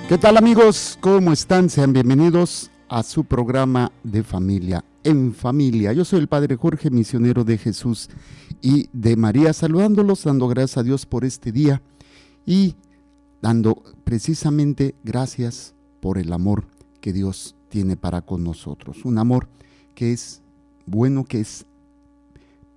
¿Qué tal, amigos? ¿Cómo están? Sean bienvenidos a su programa de Familia en Familia. Yo soy el Padre Jorge, misionero de Jesús y de María, saludándolos, dando gracias a Dios por este día y dando precisamente gracias por el amor que Dios tiene para con nosotros. Un amor que es bueno, que es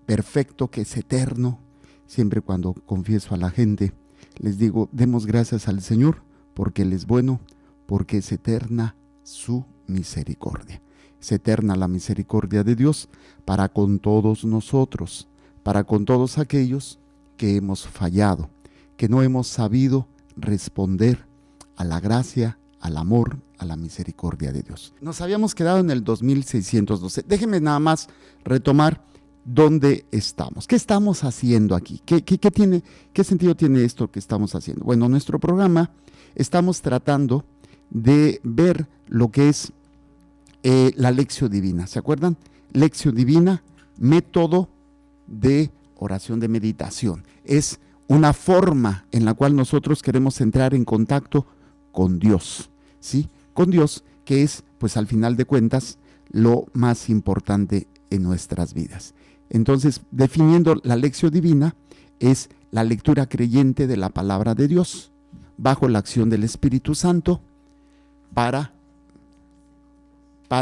perfecto, que es eterno. Siempre cuando confieso a la gente, les digo, demos gracias al Señor, porque Él es bueno, porque es eterna su misericordia. Es eterna la misericordia de Dios para con todos nosotros, para con todos aquellos que hemos fallado, que no hemos sabido responder a la gracia, al amor, a la misericordia de Dios. Nos habíamos quedado en el 2612. Déjenme nada más retomar dónde estamos. ¿Qué estamos haciendo aquí? ¿Qué sentido tiene esto que estamos haciendo? Bueno, nuestro programa estamos tratando de ver lo que es la Lectio Divina. ¿Se acuerdan? Lectio Divina, método de oración de meditación. Es una forma en la cual nosotros queremos entrar en contacto con Dios, ¿sí? Con Dios, que es, pues al final de cuentas, lo más importante en nuestras vidas. Entonces, definiendo la Lectio Divina, es la lectura creyente de la palabra de Dios, bajo la acción del Espíritu Santo, para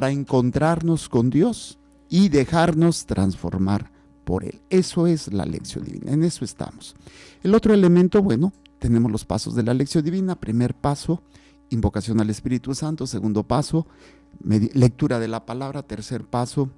encontrarnos con Dios y dejarnos transformar por Él. Eso es la Lectio Divina, en eso estamos. El otro elemento, bueno, tenemos los pasos de la Lectio Divina. Primer paso, invocación al Espíritu Santo. Segundo paso, lectura de la palabra. Tercer paso,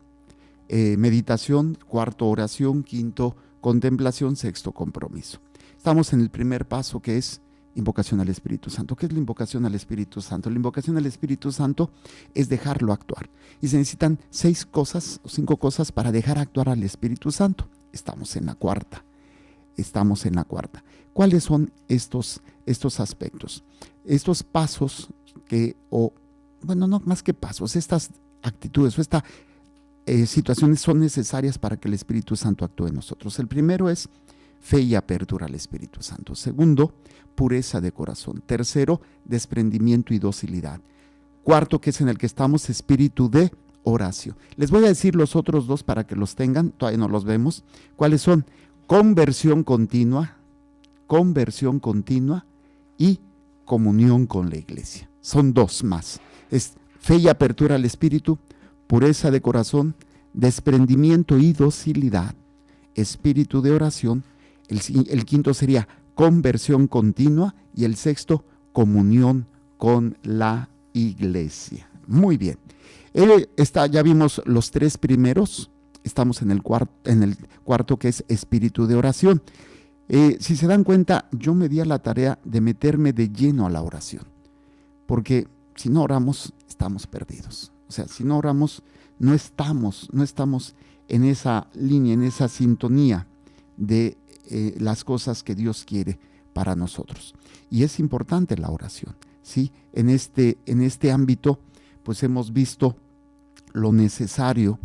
meditación. Cuarto, oración. Quinto, contemplación. Sexto, compromiso. Estamos en el primer paso, que es invocación al Espíritu Santo. ¿Qué es la invocación al Espíritu Santo? La invocación al Espíritu Santo es dejarlo actuar. Y se necesitan 5 cosas para dejar actuar al Espíritu Santo. Estamos en la cuarta. ¿Cuáles son estos aspectos? Estos pasos no más que pasos, estas actitudes o estas situaciones son necesarias para que el Espíritu Santo actúe en nosotros. El primero es fe y apertura al Espíritu Santo. Segundo, pureza de corazón. Tercero, desprendimiento y docilidad. Cuarto, que es en el que estamos, espíritu de oración. Les voy a decir los otros 2 para que los tengan, todavía no los vemos. ¿Cuáles son? Conversión continua y comunión con la iglesia. Son 2 más. Es fe y apertura al Espíritu, pureza de corazón, desprendimiento y docilidad, espíritu de oración. El quinto sería conversión continua y el sexto, comunión con la iglesia. Muy bien. Ya vimos los 3 primeros. Estamos en el cuarto, que es espíritu de oración. Si se dan cuenta, yo me di a la tarea de meterme de lleno a la oración, porque si no oramos, estamos perdidos. O sea, si no oramos, no estamos en esa línea, en esa sintonía de las cosas que Dios quiere para nosotros. Y es importante la oración, ¿sí? En este ámbito, pues hemos visto lo necesario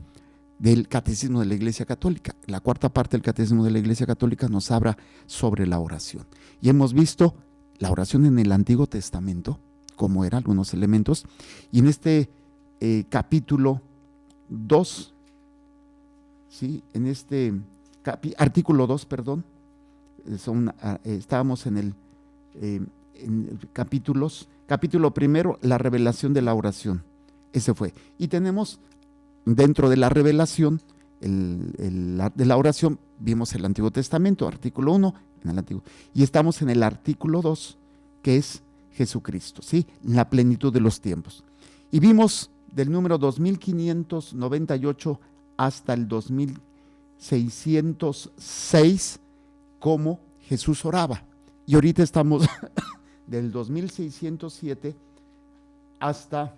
del Catecismo de la Iglesia Católica. La cuarta parte del Catecismo de la Iglesia Católica nos habla sobre la oración. Y hemos visto la oración en el Antiguo Testamento, cómo eran algunos elementos. Y en este capítulo 2, ¿sí? En este artículo 2, perdón, estábamos en capítulo primero, la revelación de la oración. Ese fue. Y tenemos dentro de la revelación de la oración, vimos el Antiguo Testamento, artículo 1, en el Antiguo. Y estamos en el artículo 2, que es Jesucristo, ¿sí? La plenitud de los tiempos. Y vimos del número 2598 hasta el 2606 cómo Jesús oraba. Y ahorita estamos del 2607 hasta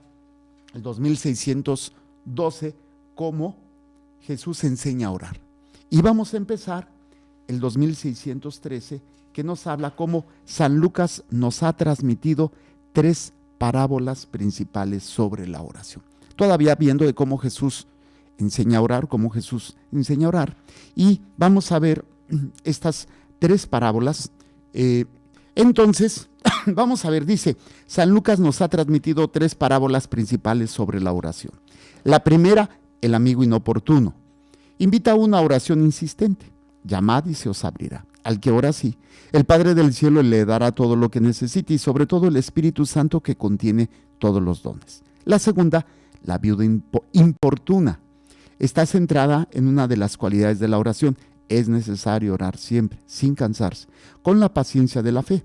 el 2612 cómo Jesús enseña a orar. Y vamos a empezar el 2613, que nos habla cómo San Lucas nos ha transmitido 3 parábolas principales sobre la oración. Todavía viendo de cómo Jesús enseña a orar, y vamos a ver estas 3 parábolas. Entonces, Vamos a ver, dice, San Lucas nos ha transmitido 3 parábolas principales sobre la oración. La primera, el amigo inoportuno. Invita a una oración insistente. Llamad y se os abrirá. Al que ora así, el Padre del cielo le dará todo lo que necesite y sobre todo el Espíritu Santo que contiene todos los dones. La segunda, la viuda importuna. Está centrada en una de las cualidades de la oración. Es necesario orar siempre, sin cansarse, con la paciencia de la fe.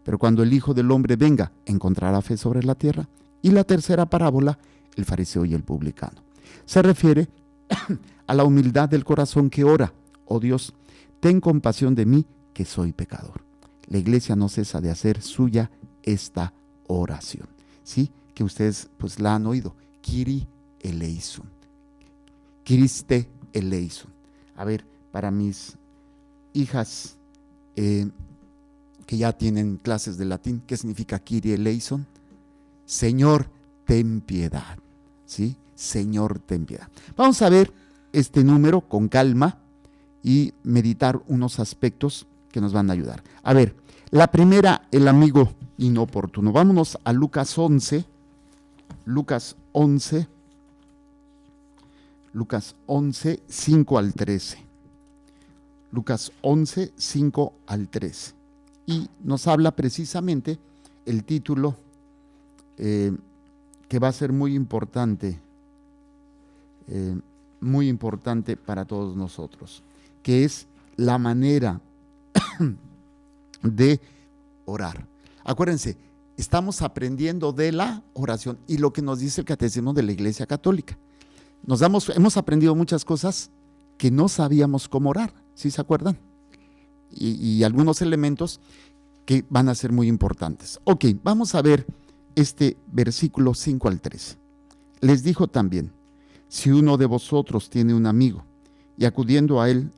Pero cuando el Hijo del Hombre venga, encontrará fe sobre la tierra. Y la tercera parábola, el fariseo y el publicano. Se refiere a la humildad del corazón que ora: oh Dios, ten compasión de mí, que soy pecador. La iglesia no cesa de hacer suya esta oración. ¿Sí? Que ustedes pues la han oído. Kyrie eleison. Christe eleison. A ver, para mis hijas que ya tienen clases de latín, ¿qué significa Kyrie eleison? Señor, ten piedad. ¿Sí? Señor, ten piedad. Vamos a ver este número con calma y meditar unos aspectos que nos van a ayudar. A ver, la primera, el amigo inoportuno. Vámonos a Lucas 11. Lucas 11, 5 al 13. Lucas 11, 5 al 13. Y nos habla precisamente el título que va a ser muy importante para todos nosotros, que es la manera de orar. Acuérdense, estamos aprendiendo de la oración y lo que nos dice el Catecismo de la Iglesia Católica. Hemos aprendido muchas cosas que no sabíamos cómo orar, ¿sí se acuerdan? Y algunos elementos que van a ser muy importantes. Ok, vamos a ver este versículo 5 al 13. Les dijo también: si uno de vosotros tiene un amigo y acudiendo a él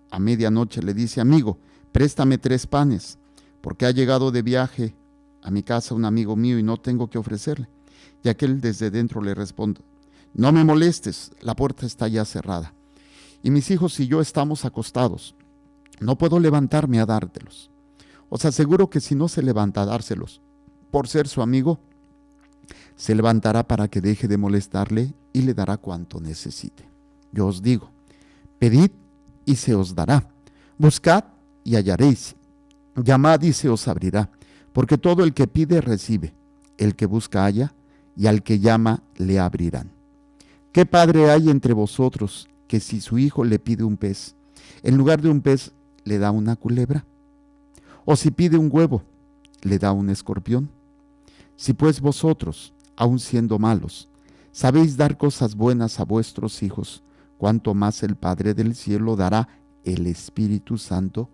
a medianoche le dice: amigo, préstame 3 panes, porque ha llegado de viaje a mi casa un amigo mío y no tengo que ofrecerle. Y aquel desde dentro le responde: no me molestes, la puerta está ya cerrada, y mis hijos y yo estamos acostados, no puedo levantarme a dártelos. Os aseguro que si no se levanta a dárselos por ser su amigo, se levantará para que deje de molestarle y le dará cuanto necesite. Yo os digo, pedid y se os dará, buscad y hallaréis, llamad y se os abrirá, porque todo el que pide recibe, el que busca halla, y al que llama le abrirán. ¿Qué padre hay entre vosotros que si su hijo le pide un pez, en lugar de un pez le da una culebra? ¿O si pide un huevo, le da un escorpión? Si pues vosotros, aun siendo malos, sabéis dar cosas buenas a vuestros hijos, cuánto más el Padre del cielo dará el Espíritu Santo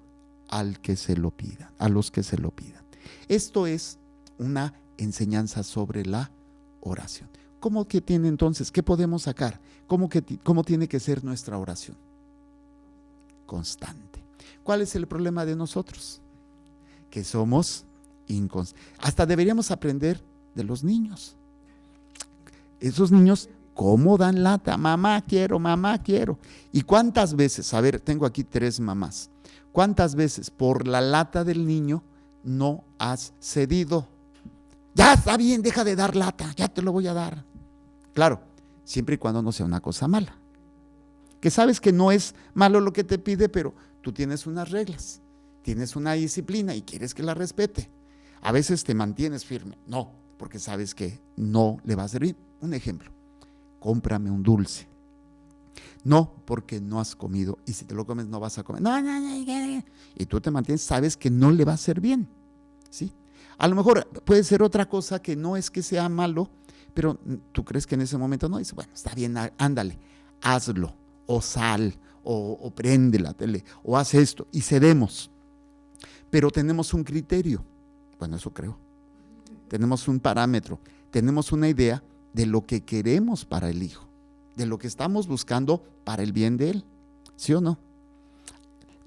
al que se lo pida, a los que se lo pidan. Esto es una enseñanza sobre la oración. ¿Cómo que tiene entonces? ¿Qué podemos sacar? ¿Cómo tiene que ser nuestra oración? Constante. ¿Cuál es el problema de nosotros? Que somos inconstantes. Hasta deberíamos aprender de los niños. Esos niños, ¿cómo dan lata? Mamá, quiero, mamá, quiero. ¿Y cuántas veces? A ver, tengo aquí 3 mamás. ¿Cuántas veces por la lata del niño no has cedido? Ya está bien, deja de dar lata, ya te lo voy a dar. Claro, siempre y cuando no sea una cosa mala. Que sabes que no es malo lo que te pide, pero tú tienes unas reglas, tienes una disciplina y quieres que la respete. A veces te mantienes firme, no, porque sabes que no le va a servir. Un ejemplo, cómprame un dulce. No, porque no has comido, y si te lo comes no vas a comer. No. Y tú te mantienes, sabes que no le va a hacer bien, ¿sí? A lo mejor puede ser otra cosa que no es que sea malo, pero tú crees que en ese momento no. Dices, bueno, está bien, ándale, hazlo, o sal, o prende la tele, o haz esto, y cedemos. Pero tenemos un criterio, bueno, eso creo. Tenemos un parámetro, tenemos una idea de lo que queremos para el hijo, de lo que estamos buscando para el bien de él, ¿sí o no?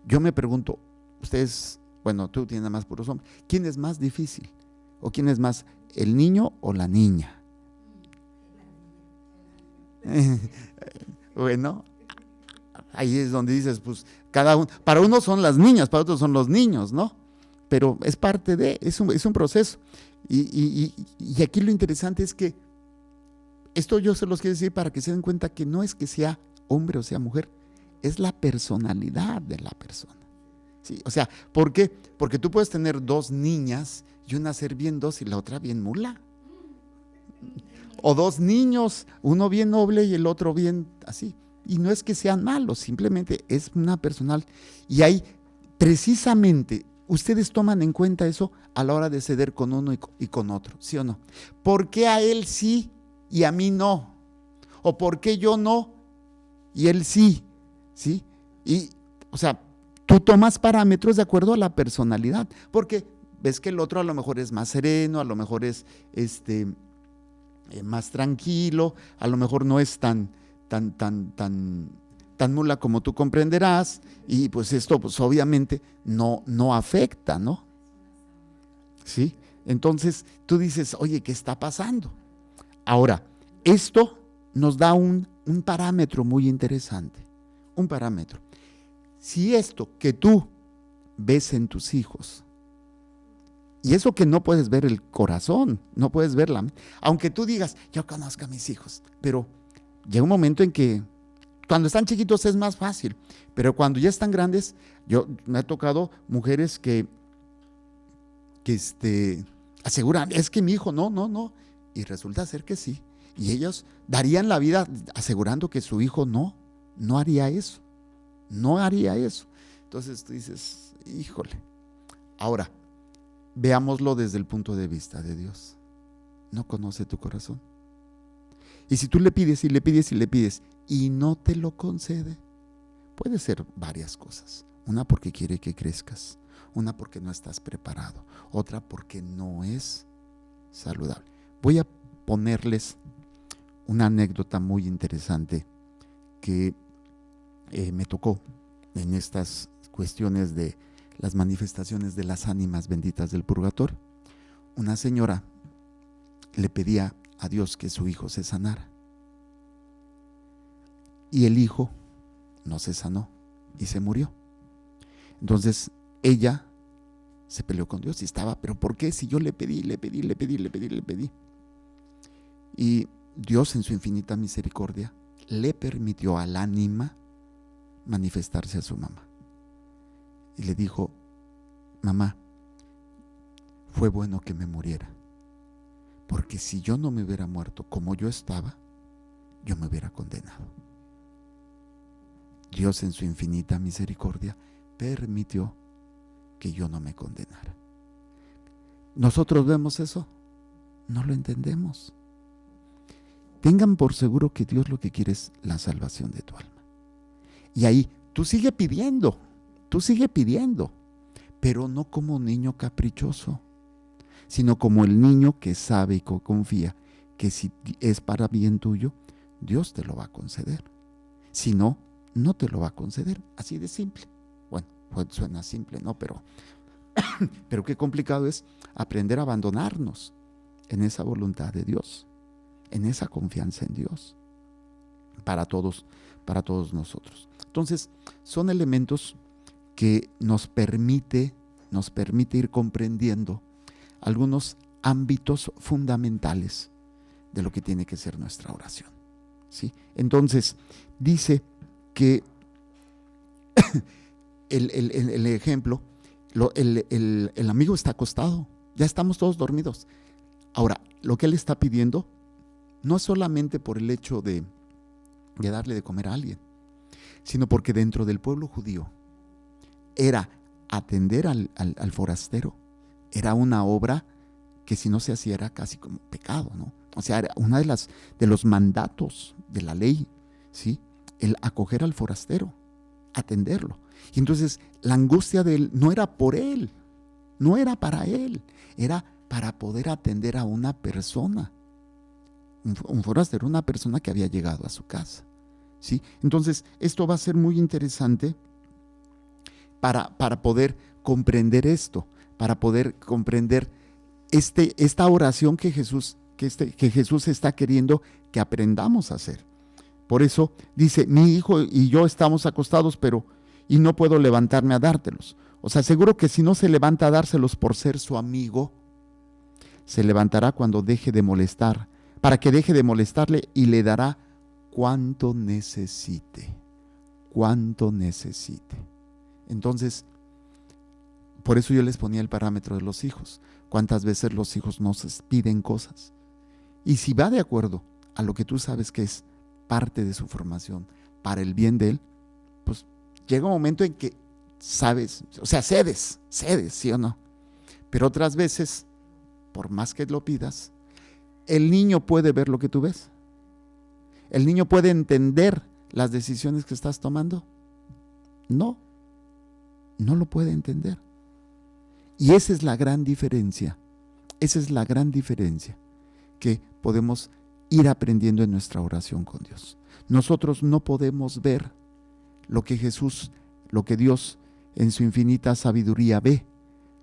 Yo me pregunto, ustedes, bueno, tú tienes más puros hombres, ¿quién es más difícil? ¿O quién es más, el niño o la niña? Bueno, ahí es donde dices, pues, cada uno, para unos son las niñas, para otros son los niños, ¿no? pero es parte de, es un proceso. Y aquí lo interesante es que esto yo se los quiero decir para que se den cuenta que no es que sea hombre o sea mujer, es la personalidad de la persona. ¿Sí? O sea, ¿por qué? Porque tú puedes tener dos niñas y una ser bien dócil y la otra bien mula. O dos niños, uno bien noble y el otro bien así. Y no es que sean malos, simplemente es una personal. Y ahí, precisamente, ustedes toman en cuenta eso a la hora de ceder con uno y con otro, ¿sí o no? ¿Por qué a él sí y a mí no? ¿O por qué yo no y él sí? ¿Sí? Y, o sea, tú tomas parámetros de acuerdo a la personalidad, porque ves que el otro a lo mejor es más sereno, a lo mejor es más tranquilo, a lo mejor no es tan mula como tú comprenderás, y pues esto pues obviamente no afecta, ¿no? ¿Sí? Entonces tú dices, oye, ¿qué está pasando? Ahora, esto nos da un parámetro muy interesante, un parámetro. Si esto que tú ves en tus hijos, y eso que no puedes ver el corazón, no puedes verla, aunque tú digas, yo conozco a mis hijos, pero llega un momento en que cuando están chiquitos es más fácil, pero cuando ya están grandes, me ha tocado mujeres que aseguran, es que mi hijo no, y resulta ser que sí, y ellos darían la vida asegurando que su hijo no haría eso, no haría eso. Entonces tú dices, híjole. Ahora, veámoslo desde el punto de vista de Dios. No conoce tu corazón. Y si tú le pides y le pides y le pides y no te lo concede, puede ser varias cosas. Una porque quiere que crezcas, una porque no estás preparado, otra porque no es saludable. Voy a ponerles una anécdota muy interesante que me tocó en estas cuestiones de las manifestaciones de las ánimas benditas del purgatorio. Una señora le pedía a Dios que su hijo se sanara, y el hijo no se sanó y se murió. Entonces ella se peleó con Dios y estaba, pero ¿por qué? Si yo le pedí. Y Dios en su infinita misericordia le permitió al ánima manifestarse a su mamá. Y le dijo, mamá, fue bueno que me muriera, porque si yo no me hubiera muerto como yo estaba, yo me hubiera condenado. Dios en su infinita misericordia permitió que yo no me condenara. ¿Nosotros vemos eso? No lo entendemos. Tengan por seguro que Dios lo que quiere es la salvación de tu alma. Y ahí tú sigue pidiendo, pero no como un niño caprichoso, sino como el niño que sabe y confía que si es para bien tuyo, Dios te lo va a conceder. Si no, no te lo va a conceder. Así de simple. Bueno, pues suena simple, ¿no? Pero qué complicado es aprender a abandonarnos en esa voluntad de Dios, en esa confianza en Dios, para todos nosotros. Entonces, son elementos que nos permite ir comprendiendo algunos ámbitos fundamentales de lo que tiene que ser nuestra oración, ¿sí? Entonces, dice que el ejemplo, el amigo está acostado, ya estamos todos dormidos. Ahora, lo que él está pidiendo no es solamente por el hecho de darle de comer a alguien, sino porque dentro del pueblo judío era atender al forastero, era una obra que si no se hacía era casi como pecado, ¿no? O sea, era una de los mandatos de la ley, ¿sí? El acoger al forastero, atenderlo. Y entonces la angustia de él no era por él, no era para él, era para poder atender a una persona, un forastero, una persona que había llegado a su casa, ¿sí? Entonces esto va a ser muy interesante para poder comprender esto, para poder comprender esta oración que Jesús está queriendo que aprendamos a hacer. Por eso dice, mi hijo y yo estamos acostados, y no puedo levantarme a dártelos. O sea, seguro que si no se levanta a dárselos por ser su amigo, se levantará cuando deje de molestar, para que deje de molestarle y le dará cuanto necesite. Cuanto necesite. Entonces, por eso yo les ponía el parámetro de los hijos. ¿Cuántas veces los hijos nos piden cosas? Y si va de acuerdo a lo que tú sabes que es parte de su formación, para el bien de él, pues llega un momento en que sabes, o sea, cedes, ¿sí o no? Pero otras veces, por más que lo pidas, el niño puede ver lo que tú ves. El niño puede entender las decisiones que estás tomando. No lo puede entender. Y esa es la gran diferencia. Esa es la gran diferencia que podemos ir aprendiendo en nuestra oración con Dios. Nosotros no podemos ver lo que Jesús, lo que Dios en su infinita sabiduría ve,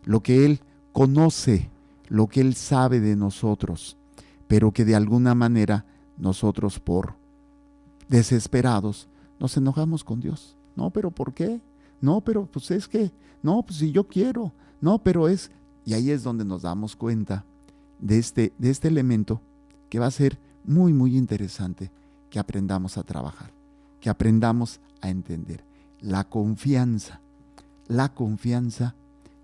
lo que Él conoce, lo que Él sabe de nosotros, pero que de alguna manera nosotros por desesperados nos enojamos con Dios. No, pero ¿por qué? No, pero pues es que, no, pues si yo quiero, no, pero es, y ahí es donde nos damos cuenta de este elemento que va a ser muy, muy interesante que aprendamos a trabajar, que aprendamos a entender. La confianza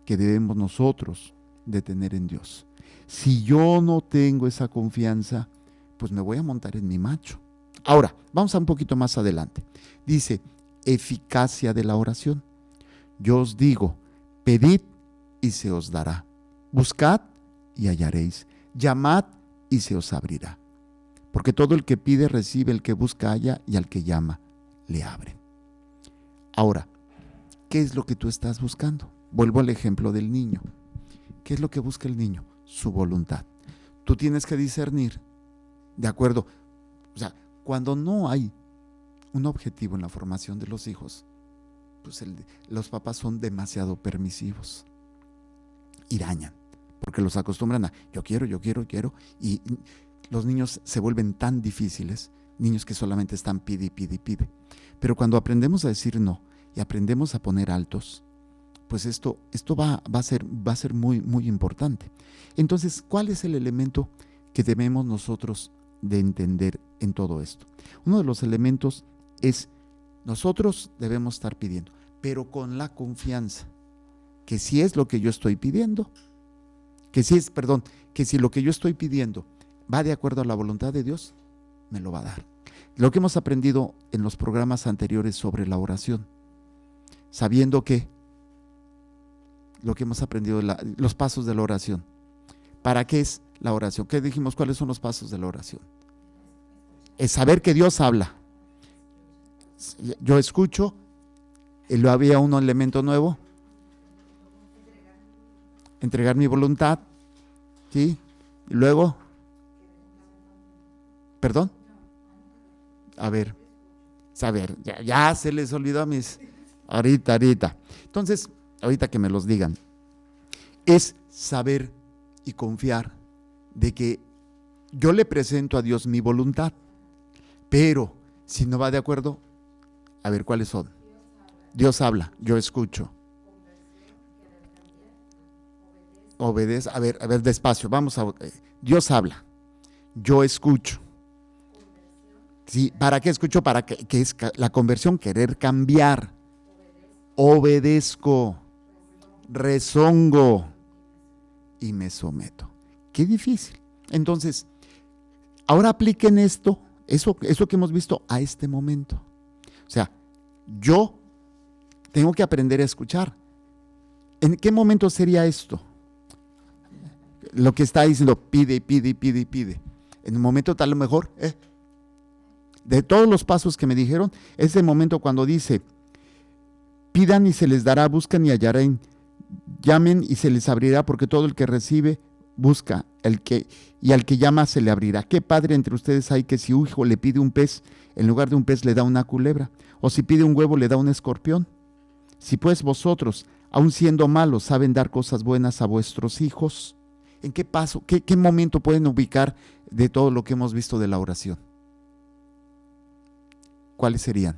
que debemos nosotros de tener en Dios. Si yo no tengo esa confianza, pues me voy a montar en mi macho. Ahora, vamos a un poquito más adelante. Dice, eficacia de la oración. Yo os digo, pedid y se os dará. Buscad y hallaréis. Llamad y se os abrirá. Porque todo el que pide recibe, el que busca halla, y al que llama le abren. Ahora, ¿qué es lo que tú estás buscando? Vuelvo al ejemplo del niño. ¿Qué es lo que busca el niño? Su voluntad. Tú tienes que discernir, de acuerdo. O sea, cuando no hay un objetivo en la formación de los hijos, pues los papás son demasiado permisivos. Irañan, porque los acostumbran a yo quiero, y los niños se vuelven tan difíciles, niños que solamente están pide y pide y pide. Pero cuando aprendemos a decir no y aprendemos a poner altos, pues esto va a ser muy, muy importante. Entonces, ¿cuál es el elemento que debemos nosotros de entender en todo esto? Uno de los elementos es, nosotros debemos estar pidiendo, pero con la confianza que si es lo que yo estoy pidiendo, que si lo que yo estoy pidiendo va de acuerdo a la voluntad de Dios, me lo va a dar. Lo que hemos aprendido en los programas anteriores sobre la oración, sabiendo que lo que hemos aprendido, los pasos de la oración. ¿Para qué es la oración? ¿Qué dijimos? ¿Cuáles son los pasos de la oración? Es saber que Dios habla. Yo escucho, y luego había un elemento nuevo. Entregar mi voluntad, ¿sí? Y luego, ¿perdón? A ver, ya se les olvidó a mis, ahorita. Entonces, ahorita que me los digan, es saber y confiar de que yo le presento a Dios mi voluntad, pero si no va de acuerdo, a ver, ¿cuáles son? Dios habla, yo escucho. Obedece, a ver, despacio, Dios habla, yo escucho. Sí, ¿para qué escucho? Para que es la conversión, querer cambiar. Obedezco, rezongo y me someto. Qué difícil. Entonces, ahora apliquen eso que hemos visto a este momento. O sea, yo tengo que aprender a escuchar. ¿En qué momento sería esto? Lo que está diciendo, pide. En un momento tal, a lo mejor, de todos los pasos que me dijeron, es el momento cuando dice, pidan y se les dará, buscan y hallarán, llamen y se les abrirá, porque todo el que recibe, busca, y al que llama se le abrirá. ¿Qué padre entre ustedes hay que si un hijo le pide un pez, en lugar de un pez le da una culebra? O si pide un huevo le da un escorpión. Si pues vosotros, aun siendo malos, saben dar cosas buenas a vuestros hijos, ¿en qué paso, qué momento pueden ubicar de todo lo que hemos visto de la oración? ¿Cuáles serían?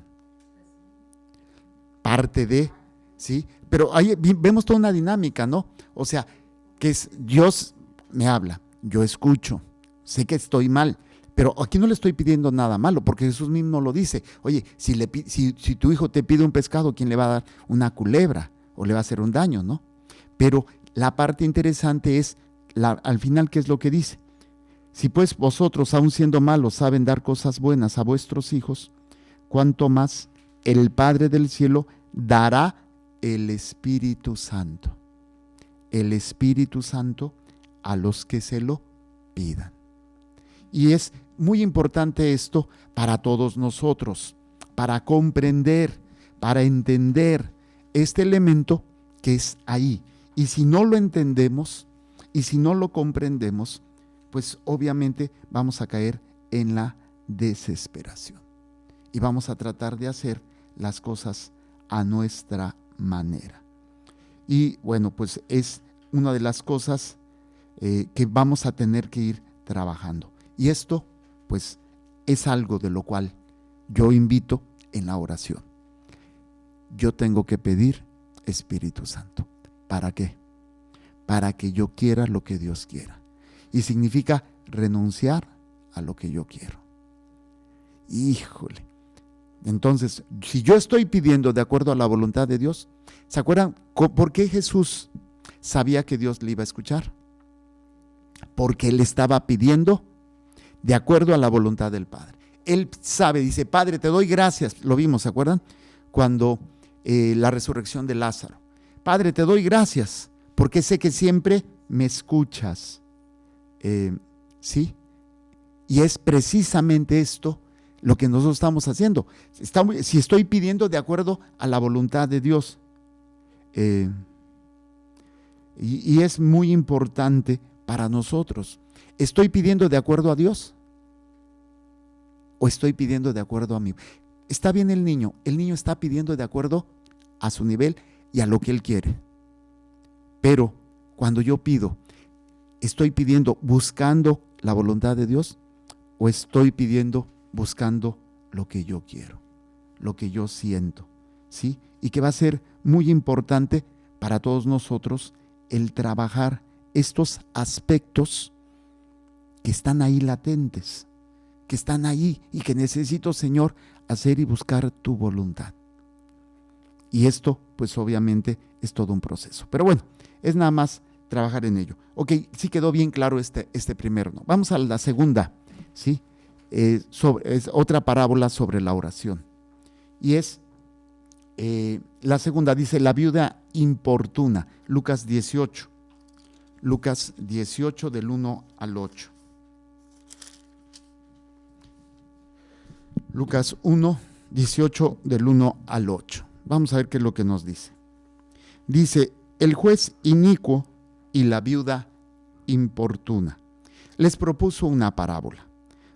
Parte de ¿sí? Pero ahí vemos toda una dinámica, ¿no? O sea, que es Dios me habla, yo escucho, sé que estoy mal, pero aquí no le estoy pidiendo nada malo, porque Jesús mismo lo dice. Oye, si tu hijo te pide un pescado, ¿quién le va a dar? Una culebra o le va a hacer un daño, ¿no? Pero la parte interesante es, al final, ¿qué es lo que dice? Si pues vosotros, aun siendo malos, saben dar cosas buenas a vuestros hijos, cuánto más el Padre del cielo dará el Espíritu Santo. El Espíritu Santo a los que se lo pidan. Y es muy importante esto para todos nosotros, para comprender, para entender este elemento que es ahí. Y si no lo entendemos, y si no lo comprendemos, pues obviamente vamos a caer en la desesperación. Y vamos a tratar de hacer las cosas a nuestra manera. Y bueno, pues es una de las cosas que vamos a tener que ir trabajando. Y esto, pues, es algo de lo cual yo invito en la oración. Yo tengo que pedir Espíritu Santo. ¿Para qué? Para que yo quiera lo que Dios quiera. Y significa renunciar a lo que yo quiero. Híjole. Entonces, si yo estoy pidiendo de acuerdo a la voluntad de Dios, ¿se acuerdan por qué Jesús sabía que Dios le iba a escuchar? Porque él estaba pidiendo de acuerdo a la voluntad del Padre. Él sabe, dice, Padre, te doy gracias. Lo vimos, ¿se acuerdan? Cuando la resurrección de Lázaro. Padre, te doy gracias porque sé que siempre me escuchas. ¿Sí? Y es precisamente esto lo que nosotros estamos haciendo. Si estoy pidiendo de acuerdo a la voluntad de Dios. Y es muy importante para nosotros. ¿Estoy pidiendo de acuerdo a Dios? ¿O estoy pidiendo de acuerdo a mí? Está bien el niño está pidiendo de acuerdo a su nivel y a lo que él quiere. Pero cuando yo pido, ¿estoy pidiendo buscando la voluntad de Dios? ¿O estoy pidiendo buscando lo que yo quiero, lo que yo siento? ¿Sí? Y que va a ser muy importante para todos nosotros el trabajar estos aspectos que están ahí latentes, que están ahí y que necesito, Señor, hacer y buscar tu voluntad. Y esto, pues obviamente, es todo un proceso. Pero bueno, es nada más trabajar en ello. Ok, sí quedó bien claro este primero, ¿no? Vamos a la segunda, ¿sí? Es otra parábola sobre la oración. Y es, la segunda dice, la viuda importuna, Lucas 18. Lucas 18 del 1 al 8. Lucas 1, 18 del 1 al 8. Vamos a ver qué es lo que nos dice. Dice, el juez inicuo y la viuda importuna les propuso una parábola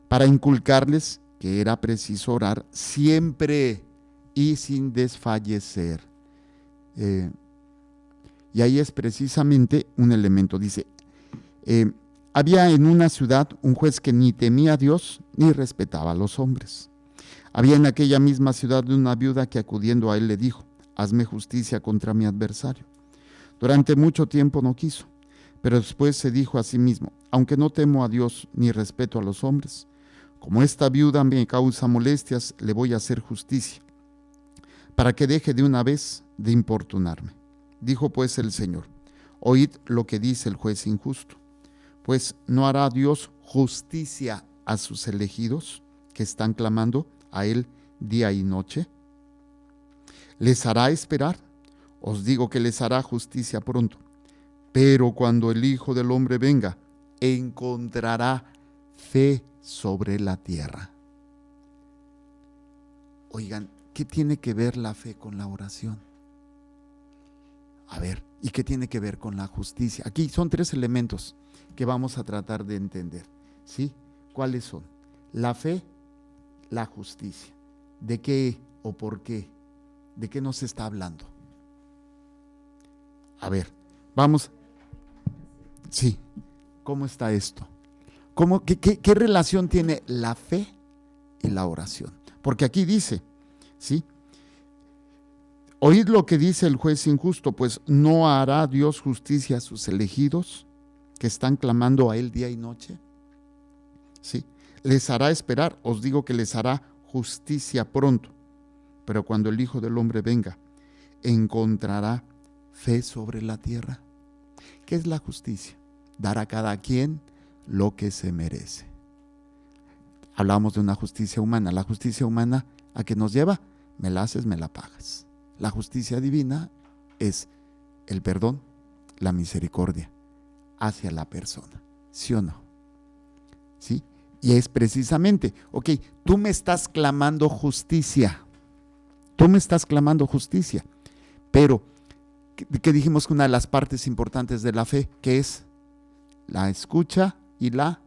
para inculcarles que era preciso orar siempre y sin desfallecer. Y ahí es precisamente un elemento. Dice, había en una ciudad un juez que ni temía a Dios ni respetaba a los hombres. Había en aquella misma ciudad una viuda que acudiendo a él le dijo, hazme justicia contra mi adversario. Durante mucho tiempo no quiso, pero después se dijo a sí mismo, aunque no temo a Dios ni respeto a los hombres, como esta viuda me causa molestias, le voy a hacer justicia, para que deje de una vez de importunarme. Dijo pues el Señor, oíd lo que dice el juez injusto, pues ¿no hará Dios justicia a sus elegidos que están clamando a él día y noche? ¿Les hará esperar? Os digo que les hará justicia pronto. Pero cuando el Hijo del Hombre venga, encontrará fe sobre la tierra. Oigan, ¿qué tiene que ver la fe con la oración? A ver, ¿y qué tiene que ver con la justicia? Aquí son tres elementos que vamos a tratar de entender, ¿sí? ¿Cuáles son? La fe, la justicia. ¿De qué o por qué? ¿De qué nos está hablando? A ver, vamos. Sí, ¿cómo está esto? ¿Qué relación tiene la fe y la oración? Porque aquí dice, ¿sí? Oíd lo que dice el juez injusto, pues ¿no hará Dios justicia a sus elegidos que están clamando a Él día y noche? Sí, les hará esperar, os digo que les hará justicia pronto, pero cuando el Hijo del Hombre venga, ¿encontrará fe sobre la tierra? ¿Qué es la justicia? Dar a cada quien lo que se merece. Hablamos de una justicia humana. La justicia humana, ¿a qué nos lleva? Me la haces, me la pagas. La justicia divina es el perdón, la misericordia hacia la persona. ¿Sí o no? ¿Sí? Y es precisamente, ok, tú me estás clamando justicia. Tú me estás clamando justicia. Pero, ¿qué dijimos que una de las partes importantes de la fe? ¿Qué es? La escucha y la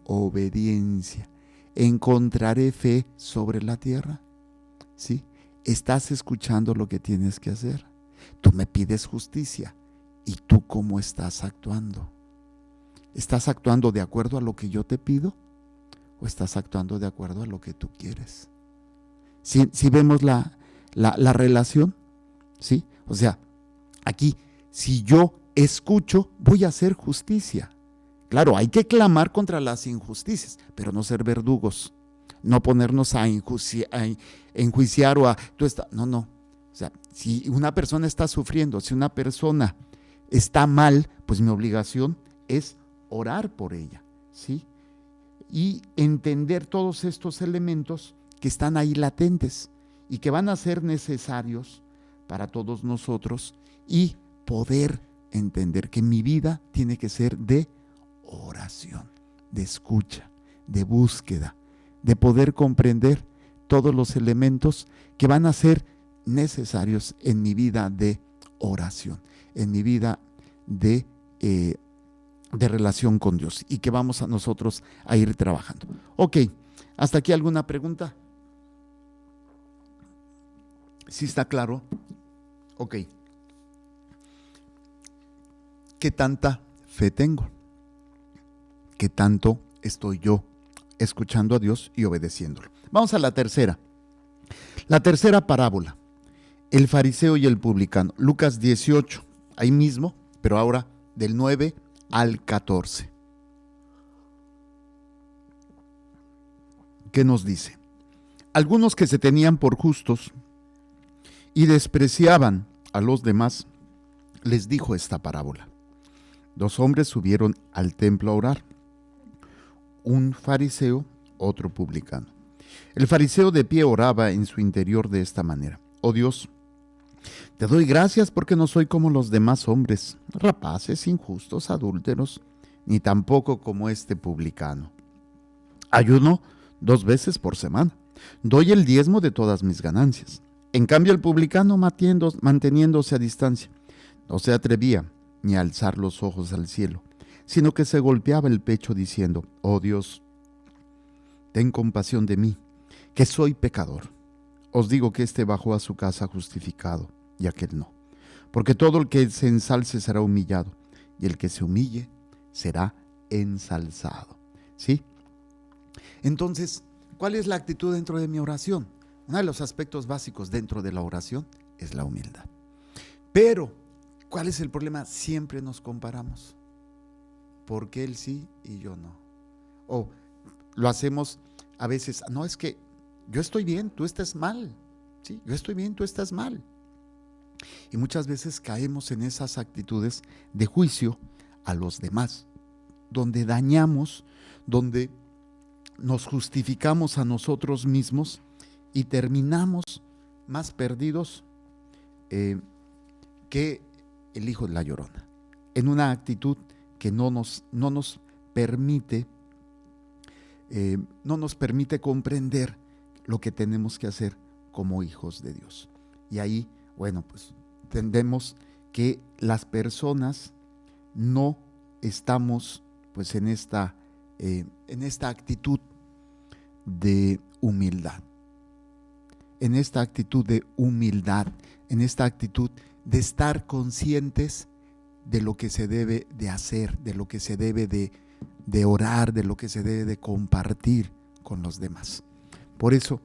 obediencia. ¿Encontraré fe sobre la tierra? ¿Sí? Estás escuchando lo que tienes que hacer. Tú me pides justicia. ¿Y tú cómo estás actuando? ¿Estás actuando de acuerdo a lo que yo te pido? ¿O estás actuando de acuerdo a lo que tú quieres? Si vemos la relación, ¿sí? O sea, aquí, si yo escucho, voy a hacer justicia. Claro, hay que clamar contra las injusticias, pero no ser verdugos, no ponernos a enjuiciar o a... No. O sea, si una persona está sufriendo, si una persona está mal, pues mi obligación es orar por ella, ¿sí? Y entender todos estos elementos que están ahí latentes y que van a ser necesarios para todos nosotros y poder entender que mi vida tiene que ser de oración, de escucha, de búsqueda, de poder comprender todos los elementos que van a ser necesarios en mi vida de oración, en mi vida de relación con Dios y que vamos a nosotros a ir trabajando. Ok, ¿hasta aquí alguna pregunta? ¿Sí está claro? Ok. ¿Qué tanta fe tengo? ¿Qué tanto estoy yo escuchando a Dios y obedeciéndolo? Vamos a la tercera. La tercera parábola. El fariseo y el publicano. Lucas 18, ahí mismo, pero ahora del 9 al 14. ¿Qué nos dice? Algunos que se tenían por justos y despreciaban a los demás, les dijo esta parábola. 2 hombres subieron al templo a orar, un fariseo, otro publicano. El fariseo de pie oraba en su interior de esta manera: oh Dios, te doy gracias porque no soy como los demás hombres, rapaces, injustos, adúlteros, ni tampoco como este publicano. Ayuno 2 veces por semana, doy el diezmo de todas mis ganancias. En cambio el publicano, manteniéndose a distancia, no se atrevía ni a alzar los ojos al cielo, sino que se golpeaba el pecho diciendo: oh Dios, ten compasión de mí, que soy pecador. Os digo que éste bajó a su casa justificado, y aquel no. Porque todo el que se ensalce será humillado, y el que se humille será ensalzado. ¿Sí? Entonces, ¿cuál es la actitud dentro de mi oración? Uno de los aspectos básicos dentro de la oración es la humildad. Pero, ¿cuál es el problema? Siempre nos comparamos. ¿Por qué él sí y yo no? O lo hacemos a veces, no, es que yo estoy bien, tú estás mal. Sí, yo estoy bien, tú estás mal. Y muchas veces caemos en esas actitudes de juicio a los demás, donde dañamos, donde nos justificamos a nosotros mismos y terminamos más perdidos que el hijo de la llorona, en una actitud que no nos permite comprender lo que tenemos que hacer como hijos de Dios. Y ahí, bueno, pues entendemos que las personas no estamos pues en esta actitud de humildad, en esta actitud de estar conscientes de lo que se debe de hacer, de lo que se debe de orar, de lo que se debe de compartir con los demás. Por eso,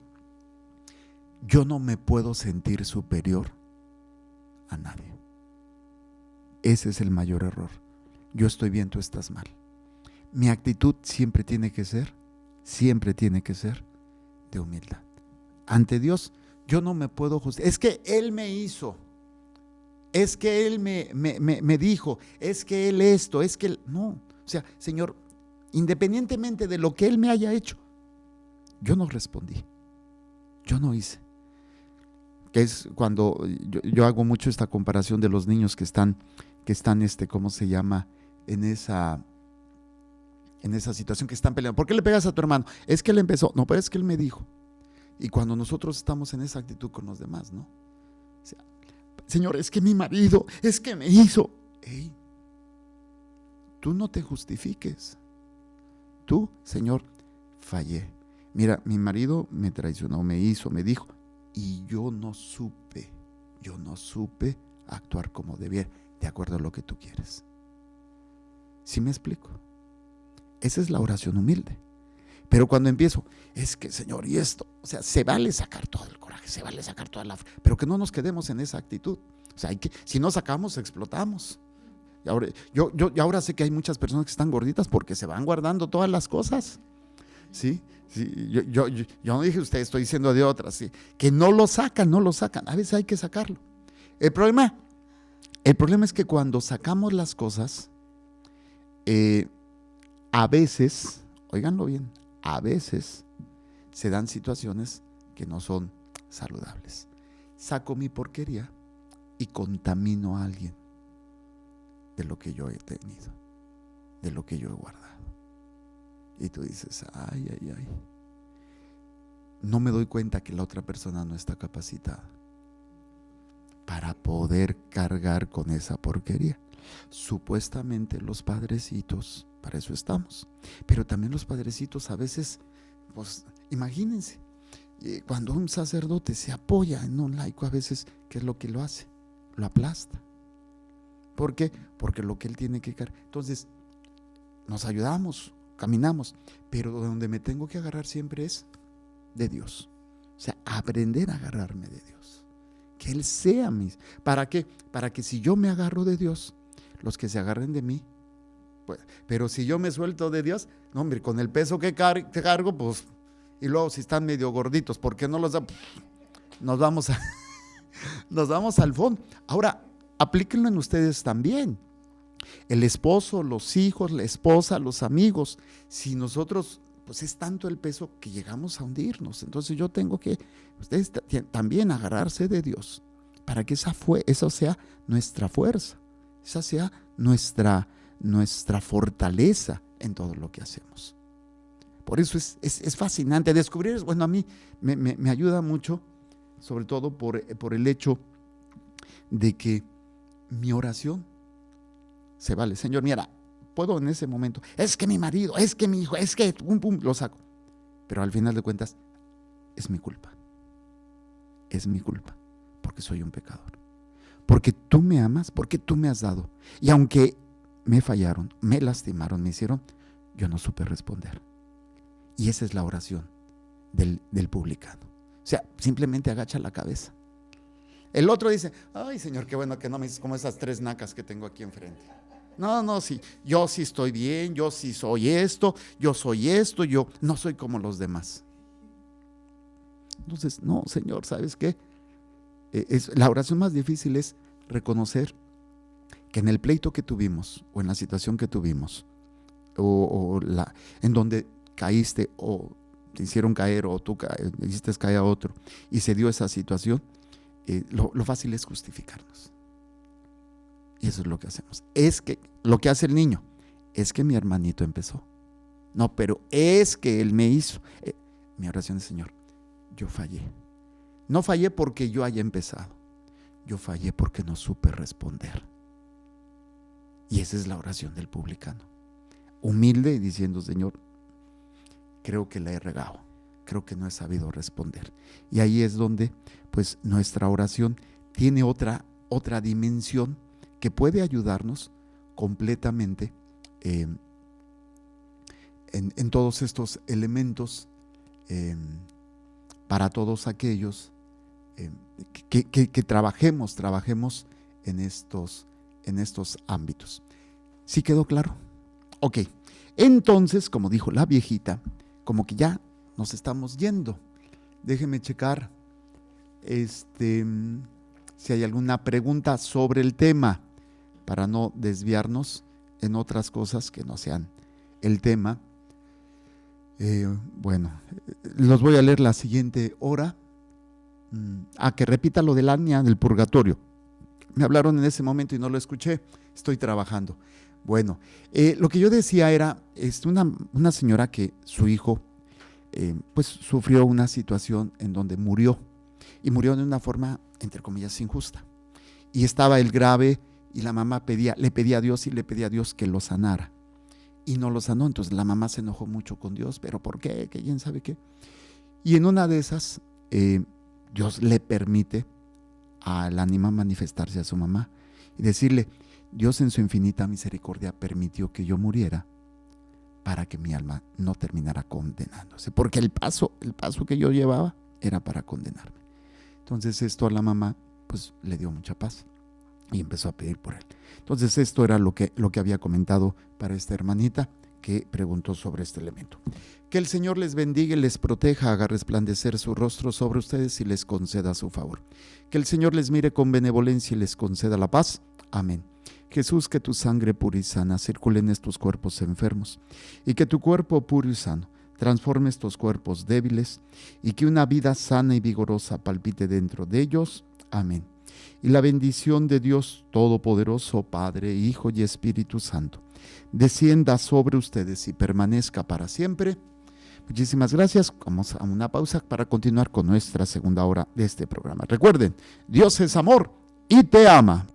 yo no me puedo sentir superior a nadie. Ese es el mayor error. Yo estoy bien, tú estás mal. Mi actitud siempre tiene que ser de humildad. Ante Dios, yo no me puedo justificar. Es que Él me hizo, es que Él me dijo, es que Él esto, es que Él... No, o sea, Señor, independientemente de lo que Él me haya hecho, yo no respondí, yo no hice. Que es cuando yo hago mucho esta comparación de los niños que están ¿cómo se llama? En esa situación que están peleando. ¿Por qué le pegas a tu hermano? Es que él empezó. No, pero es que él me dijo. Y cuando nosotros estamos en esa actitud con los demás, ¿no? O sea, Señor, es que mi marido, es que me hizo. Ey, tú no te justifiques. Tú, Señor, fallé. Mira, mi marido me traicionó, me hizo, me dijo. Y yo no supe actuar como debiera, de acuerdo a lo que tú quieres. ¿Sí me explico? Esa es la oración humilde. Pero cuando empiezo, es que Señor, y esto, o sea, se vale sacar todo el coraje, se vale sacar toda la... Pero que no nos quedemos en esa actitud. O sea, si no sacamos, explotamos. Y ahora, yo ahora sé que hay muchas personas que están gorditas porque se van guardando todas las cosas. ¿Sí? Yo no dije usted, estoy diciendo de otras, ¿sí? Que no lo sacan. A veces hay que sacarlo. El problema es que cuando sacamos las cosas, a veces, óiganlo bien, a veces se dan situaciones que no son saludables. Saco mi porquería y contamino a alguien de lo que yo he tenido, de lo que yo he guardado. Y tú dices, ay. No me doy cuenta que la otra persona no está capacitada para poder cargar con esa porquería. Supuestamente los padrecitos, para eso estamos. Pero también los padrecitos a veces, pues imagínense, cuando un sacerdote se apoya en un laico, a veces, ¿qué es lo que lo hace? Lo aplasta. ¿Por qué? Porque lo que él tiene que cargar. Entonces, nos ayudamos, caminamos, pero donde me tengo que agarrar siempre es de Dios. O sea, aprender a agarrarme de Dios. Que Él sea mi... ¿Para qué? Para que si yo me agarro de Dios, los que se agarren de mí, pues, pero si yo me suelto de Dios, no, hombre, con el peso que cargo, pues, y luego si están medio gorditos, ¿por qué no los da? Nos vamos al fondo. Ahora, aplíquenlo en ustedes también. El esposo, los hijos, la esposa, los amigos. Si nosotros, pues es tanto el peso que llegamos a hundirnos. Entonces yo tengo que, ustedes también agarrarse de Dios para que esa sea nuestra fuerza, esa sea nuestra fortaleza en todo lo que hacemos. Por eso es fascinante descubrir. Bueno, a mí me ayuda mucho, sobre todo por el hecho de que mi oración se vale. Señor, mira, puedo en ese momento, es que mi marido, es que mi hijo, es que pum, lo saco. Pero al final de cuentas, es mi culpa. Es mi culpa, porque soy un pecador. Porque tú me amas, porque tú me has dado. Y aunque me fallaron, me lastimaron, me hicieron, yo no supe responder. Y esa es la oración del publicano. O sea, simplemente agacha la cabeza. El otro dice, ay Señor, qué bueno que no me dices como esas 3 nacas que tengo aquí enfrente. No, sí, yo sí estoy bien, yo sí soy esto, yo no soy como los demás. Entonces, no, Señor, ¿sabes qué? La oración más difícil es reconocer que en el pleito que tuvimos, o en la situación que tuvimos, en donde caíste, o te hicieron caer, o tú hiciste caer a otro, y se dio esa situación, lo fácil es justificarnos. Y eso es lo que hacemos. Es que lo que hace el niño, es que mi hermanito empezó. No, pero es que él me hizo. Mi oración es, Señor, yo fallé. No fallé porque yo haya empezado. Yo fallé porque no supe responder. Y esa es la oración del publicano. Humilde y diciendo, Señor, creo que la he regado. Creo que no he sabido responder. Y ahí es donde, pues, nuestra oración tiene otra dimensión que puede ayudarnos completamente en todos estos elementos para todos aquellos que trabajemos en estos ámbitos. ¿Sí quedó claro? Ok, entonces, como dijo la viejita, como que ya nos estamos yendo. Déjenme checar si hay alguna pregunta sobre el tema para no desviarnos en otras cosas que no sean el tema. Los voy a leer la siguiente hora. Que repita lo del Ania del purgatorio. Me hablaron en ese momento y no lo escuché. Estoy trabajando. Bueno, lo que yo decía era una señora que su hijo pues sufrió una situación en donde murió, y murió de una forma, entre comillas, injusta. Y estaba el grave, y la mamá le pedía a Dios que lo sanara. Y no lo sanó, entonces la mamá se enojó mucho con Dios. ¿Pero por qué? ¿Que quién sabe qué? Y en una de esas, Dios le permite al ánima manifestarse a su mamá y decirle: Dios en su infinita misericordia permitió que yo muriera para que mi alma no terminara condenándose, porque el paso que yo llevaba era para condenarme. Entonces esto a la mamá pues le dio mucha paz y empezó a pedir por él. Entonces esto era lo que había comentado para esta hermanita que preguntó sobre este elemento. Que el Señor les bendiga y les proteja, haga resplandecer su rostro sobre ustedes y les conceda su favor. Que el Señor les mire con benevolencia y les conceda la paz. Amén. Jesús, que tu sangre pura y sana circule en estos cuerpos enfermos, y que tu cuerpo puro y sano transforme estos cuerpos débiles, y que una vida sana y vigorosa palpite dentro de ellos. Amén. Y la bendición de Dios Todopoderoso, Padre, Hijo y Espíritu Santo, descienda sobre ustedes y permanezca para siempre. Muchísimas gracias. Vamos a una pausa para continuar con nuestra segunda hora de este programa. Recuerden, Dios es amor y te ama.